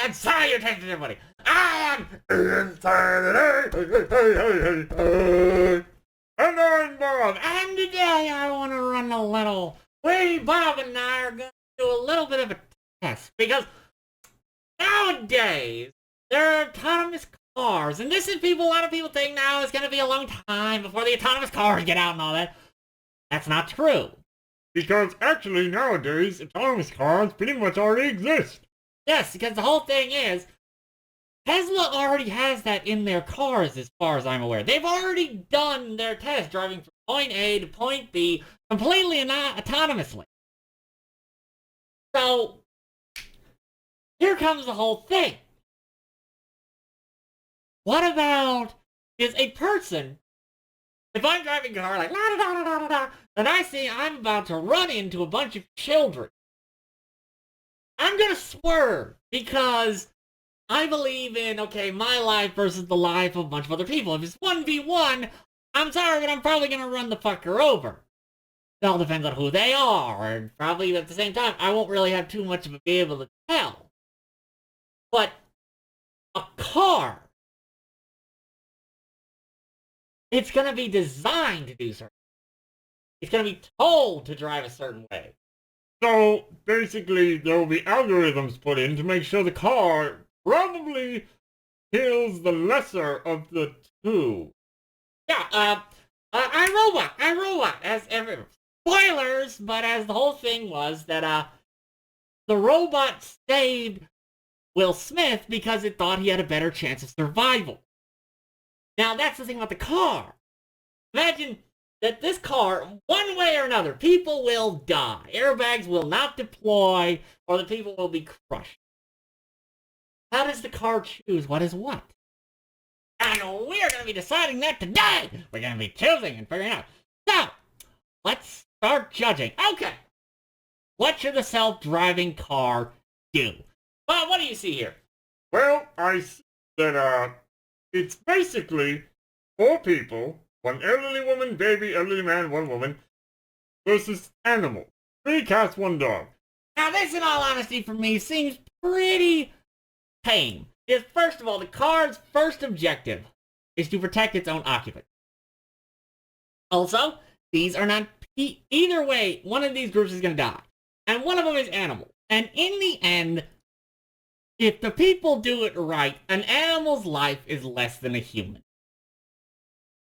And salutations, everybody! I am Insanity! And I'm Bob, and today I want to run a little... Bob and I are going to do a little bit of a test, because nowadays, there are autonomous cars, and this is a lot of people think now it's going to be a long time before the autonomous cars get out and all that. That's not true. Because actually nowadays, autonomous cars pretty much already exist. Yes, because the whole thing is, Tesla already has that in their cars as far as I'm aware. They've already done their test driving from point A to point B completely autonomously. So, here comes the whole thing. What about, is a person, if I'm driving a car like la-da-da-da-da-da-da, and I see I'm about to run into a bunch of children, I'm gonna swerve because I believe in, okay, my life versus the life of a bunch of other people. If it's 1v1, I'm sorry, but I'm probably gonna run the fucker over. It all depends on who they are, and probably at the same time, I won't really have too much of a be able to tell. But a car, it's gonna be designed to do certain. It's gonna be told to drive a certain way. So basically, there will be algorithms put in to make sure the car probably kills the lesser of the two. Yeah, iRobot, as ever. Spoilers, but as the whole thing was that, the robot saved Will Smith because it thought he had a better chance of survival. Now, that's the thing about the car. Imagine that this car, one way or another, people will die. Airbags will not deploy, or the people will be crushed. How does the car choose what is what? And we're going to be deciding that today! We're going to be choosing and figuring out. So, let's start judging. Okay. What should the self-driving car do? Well, what do you see here? Well, I see that, it's basically 4 people, 1 elderly woman, baby, elderly man, 1 woman, versus animals. 3 cats, 1 dog. Now, this, in all honesty, for me, seems pretty tame. Because, first of all, the car's first objective is to protect its own occupant. Also, these are not... Either way, one of these groups is going to die. And one of them is animal. And in the end, if the people do it right, an animal's life is less than a human.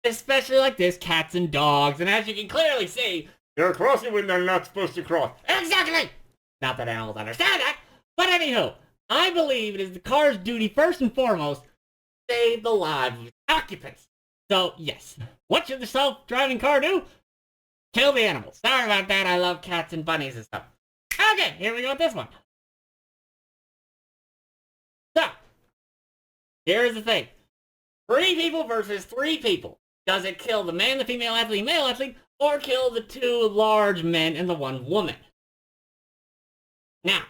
Especially like this, cats and dogs. And as you can clearly see... You're crossing when they're not supposed to cross. Exactly! Not that animals understand that. But anywho, I believe it is the car's duty, first and foremost, to save the lives of its occupants. So, yes. What should the self-driving car do? Kill the animals. Sorry about that, I love cats and bunnies and stuff. Okay, here we go with this one. So, here's the thing. 3 people versus 3 people. Does it kill the man, the female athlete, male athlete, or kill the 2 large men and the 1 woman? Now,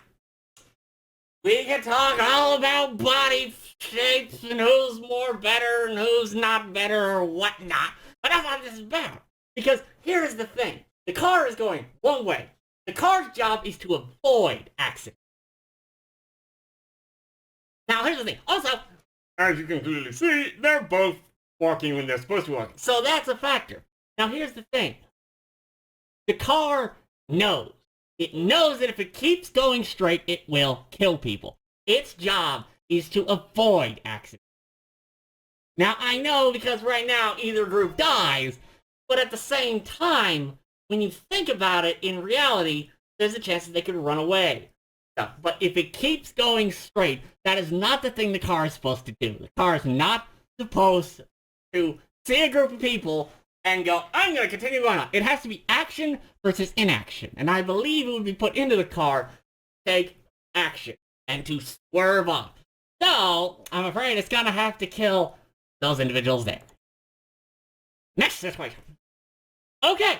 we can talk all about body shapes and who's more better and who's not better or whatnot, but that's not what this is about. Because here's the thing. The car is going one way. The car's job is to avoid accidents. Now, here's the thing. Also, as you can clearly see, they're both walking when they're supposed to walk. So that's a factor. Now, here's the thing. The car knows. It knows that if it keeps going straight, it will kill people. Its job is to avoid accidents. Now, I know because right now either group dies, but at the same time, when you think about it, in reality, there's a chance that they could run away. But if it keeps going straight, that is not the thing the car is supposed to do. The car is not supposed to see a group of people and go, I'm going to continue going on. It has to be action versus inaction. And I believe it would be put into the car to take action and to swerve off. So, I'm afraid it's going to have to kill those individuals there. Next situation. Okay.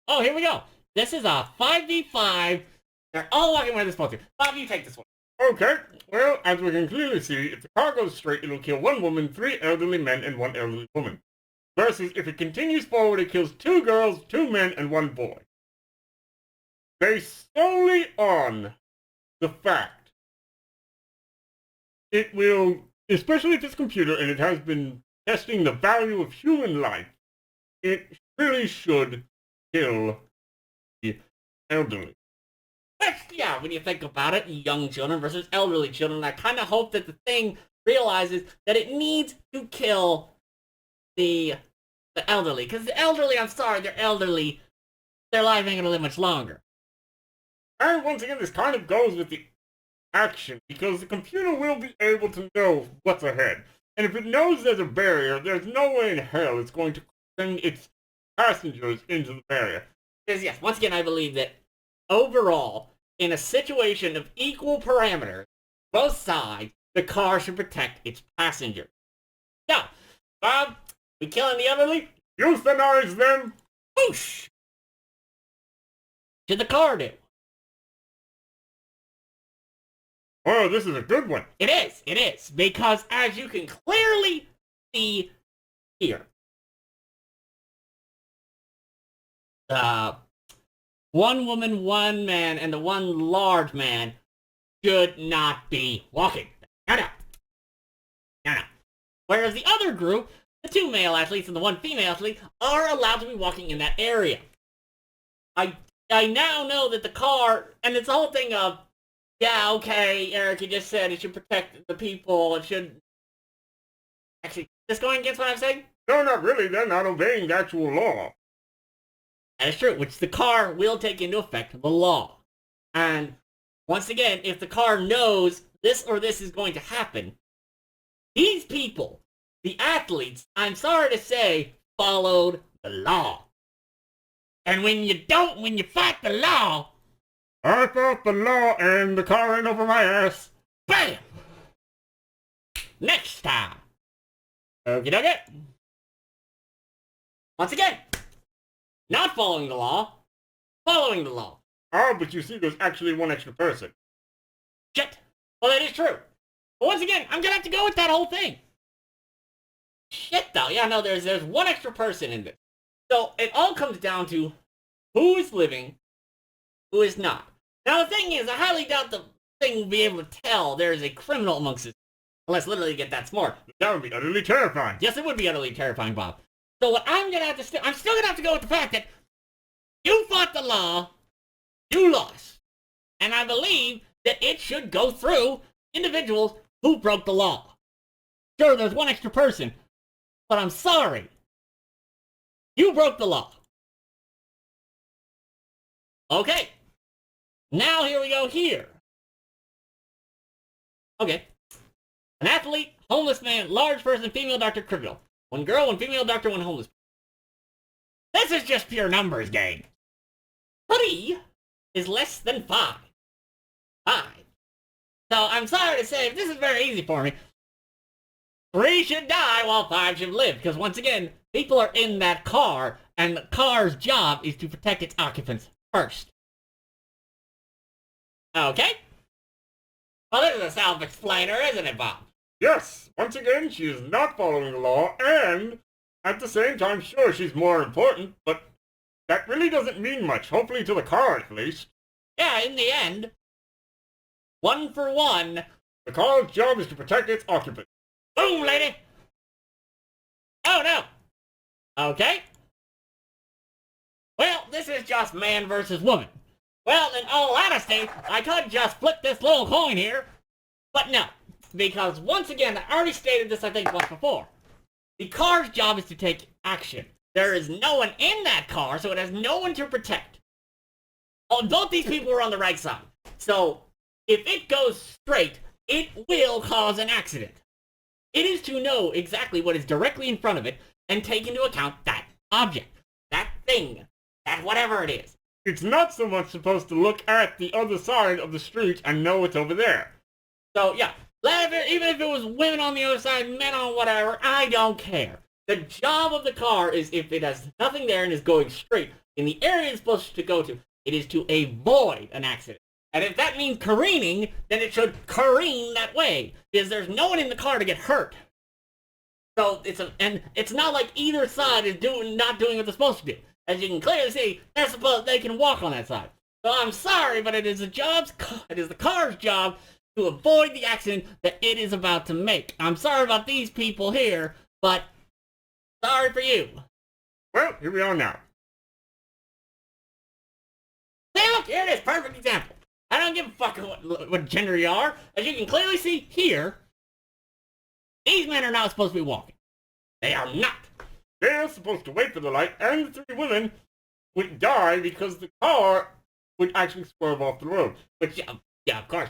Oh, here we go. This is a 5v5. They're all walking where they're supposed to. Bob, you take this one. Okay. Well, as we can clearly see, if the car goes straight, it'll kill 1 woman, 3 elderly men, and 1 elderly woman. Versus, if it continues forward, it kills 2 girls, 2 men, and 1 boy. Based solely on the fact it will, especially if it's a computer and it has been testing the value of human life, it really should kill the elderly. Yeah, when you think about it, young children versus elderly children, I kind of hope that the thing realizes that it needs to kill the elderly. Because the elderly, I'm sorry, they're elderly. Their life ain't gonna live much longer. And once again, this kind of goes with the action, because the computer will be able to know what's ahead. And if it knows there's a barrier, there's no way in hell it's going to send its passengers into the barrier. Because yes, once again, I believe that overall, in a situation of equal parameters, both sides, the car should protect its passengers. Now, Bob, we killing the elderly? Euthanize them! Whoosh! Should the car do? Oh, this is a good one. It is, because as you can clearly see here, one woman, one man, and the one large man should not be walking. No. Whereas the other group, the two male athletes and the one female athlete, are allowed to be walking in that area. I now know that the car, and it's the whole thing of, yeah, okay, Eric, you just said it should protect the people, it should... Actually, just going against what I'm saying? No, not really, they're not obeying the actual law. That is true, which the car will take into effect the law. And, once again, if the car knows this or this is going to happen, these people, the athletes, I'm sorry to say, followed the law. And when you fight the law... I fought the law and the car ran over my ass. BAM! Next time. Okie dokie. Once again, not following the law, following the law. Oh, but you see, there's actually one extra person. Shit. Well, that is true. But once again, I'm gonna have to go with that whole thing. Shit, though. Yeah, no, there's one extra person in this. So it all comes down to who is living, who is not. Now, the thing is, I highly doubt the thing will be able to tell there is a criminal amongst us. Unless literally you get that smart. That would be utterly terrifying. Yes, it would be utterly terrifying, Bob. So what I'm gonna have to I'm still gonna have to go with the fact that you fought the law, you lost. And I believe that it should go through individuals who broke the law. Sure, there's one extra person, but I'm sorry. You broke the law. Okay. Now here we go here. Okay. An athlete, homeless man, large person, female doctor, criminal. One girl, one female doctor, one homeless. This is just pure numbers game. 3 is less than 5. 5. So I'm sorry to say, this is very easy for me. 3 should die while 5 should live. Because once again, people are in that car, and the car's job is to protect its occupants first. Okay? Well, this is a self-explainer, isn't it, Bob? Yes, once again, she is not following the law, and at the same time, sure, she's more important, but that really doesn't mean much, hopefully to the car at least. Yeah, in the end, 1 for 1. The car's job is to protect its occupant. Boom, lady! Oh, no! Okay. Well, this is just man versus woman. Well, in all honesty, I could just flip this little coin here, but no. Because once again, I already stated this I think once before. The car's job is to take action. There is no one in that car, so it has no one to protect. Oh, both these people are on the right side. So, if it goes straight, it will cause an accident. It is to know exactly what is directly in front of it and take into account that object, that thing, that whatever it is. It's not so much supposed to look at the other side of the street and know it's over there. So, yeah. Even if it was women on the other side, men on whatever, I don't care. The job of the car is, if it has nothing there and is going straight in the area it's supposed to go to, it is to avoid an accident. And if that means careening, then it should careen that way, because there's no one in the car to get hurt. So it's not like either side is not doing what they're supposed to do. As you can clearly see, they can walk on that side. So I'm sorry, but it is the car's job to avoid the accident that it is about to make. I'm sorry about these people here, but sorry for you. Well, here we are now. See, look, here it is, perfect example. I don't give a fuck what gender you are. As you can clearly see here, these men are not supposed to be walking. They are not. They're supposed to wait for the light, and the 3 women would die because the car would actually swerve off the road. Which, yeah, of course.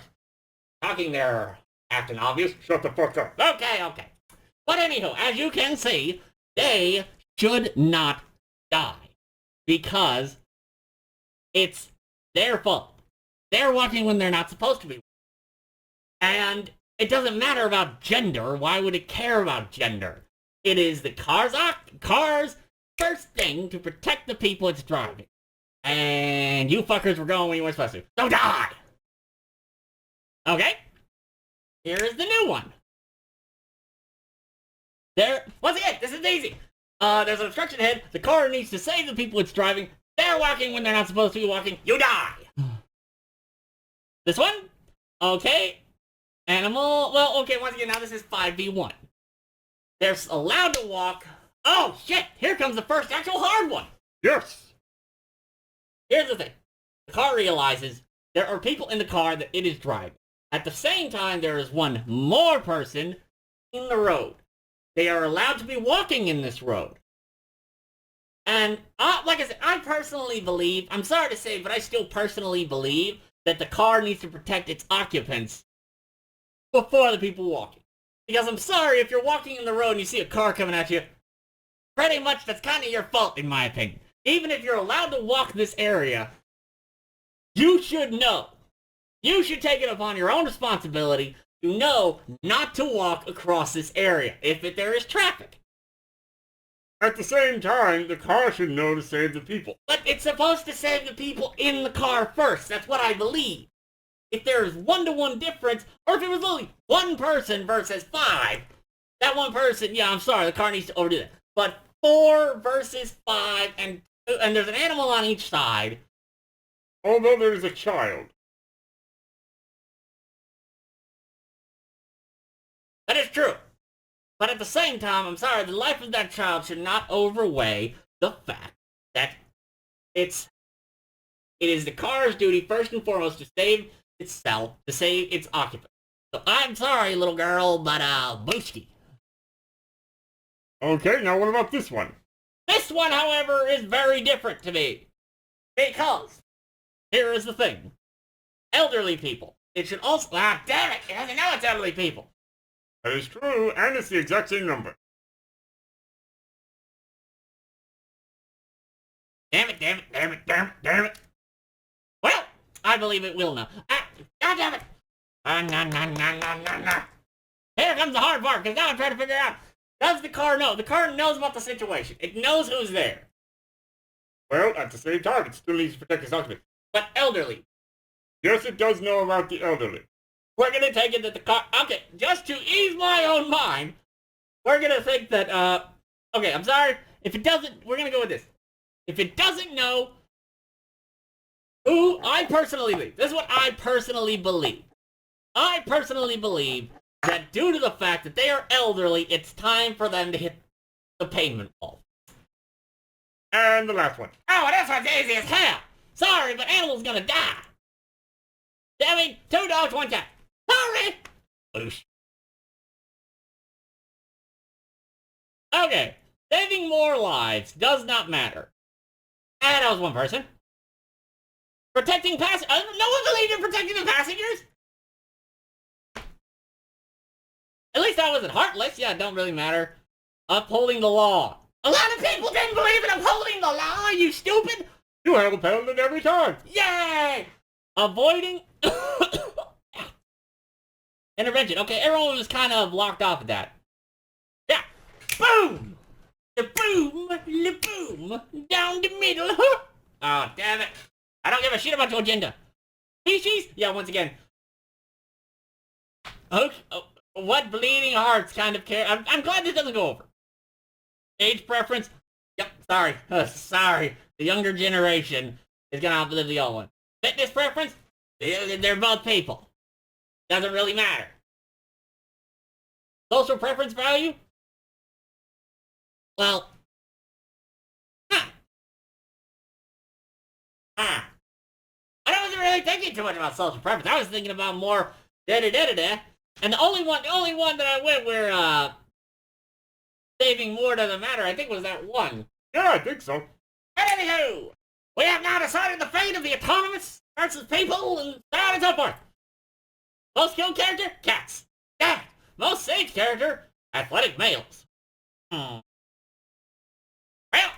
Talking there, Captain Obvious. Shut the fuck up. Okay. But anyhow, as you can see, they should not die. Because it's their fault. They're walking when they're not supposed to be. And it doesn't matter about gender. Why would it care about gender? It is the car's first thing to protect the people it's driving. And you fuckers were going when you weren't supposed to. So die! Okay? Here is the new one. Once again, this is easy. There's an obstruction ahead. The car needs to save the people it's driving. They're walking when they're not supposed to be walking. You die! This one? Okay. Animal. Well, okay, once again, now this is 5v1. They're allowed to walk. Oh, shit! Here comes the first actual hard one! Yes! Here's the thing. The car realizes there are people in the car that it is driving. At the same time, there is one more person in the road. They are allowed to be walking in this road. And, like I said, I personally believe, I'm sorry to say, but I still personally believe that the car needs to protect its occupants before the people walking. Because I'm sorry, if you're walking in the road and you see a car coming at you, pretty much that's kind of your fault, in my opinion. Even if you're allowed to walk this area, you should know. You should take it upon your own responsibility to know not to walk across this area if there is traffic. At the same time, the car should know to save the people. But it's supposed to save the people in the car first. That's what I believe. If there is 1-to-1 difference, or if it was only one person versus 5, that one person, yeah, I'm sorry, the car needs to overdo that. But 4 versus 5, and there's an animal on each side. Although there is a child. That is true. But at the same time, I'm sorry, the life of that child should not overweigh the fact that it is the car's duty, first and foremost, to save itself, to save its occupant. So I'm sorry, little girl, but booski. Okay, now what about this one? This one, however, is very different to me. Because, here is the thing. Elderly people. It should also... Ah, damn it! It doesn't know it's elderly people. That is true, and it's the exact same number. Damn it. Well, I believe it will now. God damn it! Here comes the hard part, because now I'm trying to figure out, does the car know? The car knows about the situation. It knows who's there. Well, at the same time, it still needs to protect its occupant. But elderly. Yes, it does know about the elderly. We're gonna take it that the car... Okay, just to ease my own mind, we're gonna think that, okay, I'm sorry. If it doesn't... We're gonna go with this. If it doesn't know who... I personally believe. This is what I personally believe. I personally believe that due to the fact that they are elderly, it's time for them to hit the pavement wall. And the last one. Oh, this one's easy as hell. Sorry, but animal's gonna die. I mean, 2 dogs, 1 cat. Sorry! Boosh. Okay. Saving more lives does not matter. And that was one person. Protecting passengers. No one believed in protecting the passengers? At least I wasn't heartless. Yeah, it don't really matter. Upholding the law. A lot of people didn't believe in upholding the law. Are you stupid? You have upheld it every time. Yay! Avoiding... Intervention. Okay, everyone was kind of locked off at that. Yeah. Boom! The boom! The boom! Down the middle! Oh, damn it. I don't give a shit about your agenda. Species? Yeah, once again. Okay. Oh, what bleeding hearts kind of care? I'm glad this doesn't go over. Age preference? Yep, sorry. Sorry. The younger generation is gonna outlive the old one. Fitness preference? They're both people. Doesn't really matter. Social preference value? Well, huh. Huh. I wasn't really thinking too much about social preference. I was thinking about more da-da-da-da-da. And the only one that I went where, saving more doesn't matter, I think was that one. Yeah, I think so. But anywho, we have now decided the fate of the autonomous versus people and so on and so forth. Most skilled character? Cats. Yeah. Most sage character? Athletic males. Well,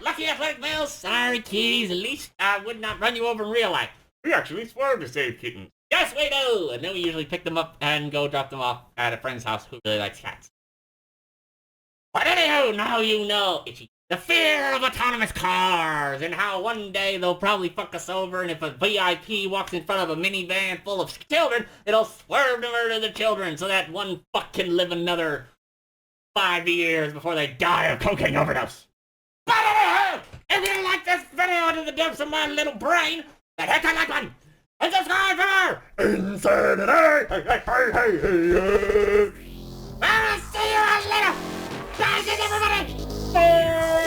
lucky athletic males. Sorry, kitties. At least I would not run you over in real life. We actually swerve to save kittens. Yes, we do! And then we usually pick them up and go drop them off at a friend's house who really likes cats. But anywho, now you know, Itchy, the fear of autonomous cars, and how one day they'll probably fuck us over, and if a VIP walks in front of a minivan full of children, it'll swerve to murder the children, so that one fuck can live another 5 years before they die of cocaine overdose. But anywho, if you like this video to the depths of my little brain, then hit the like button, and subscribe for more Insanity! Hey. I'll see you later! Bye, everybody! Bye.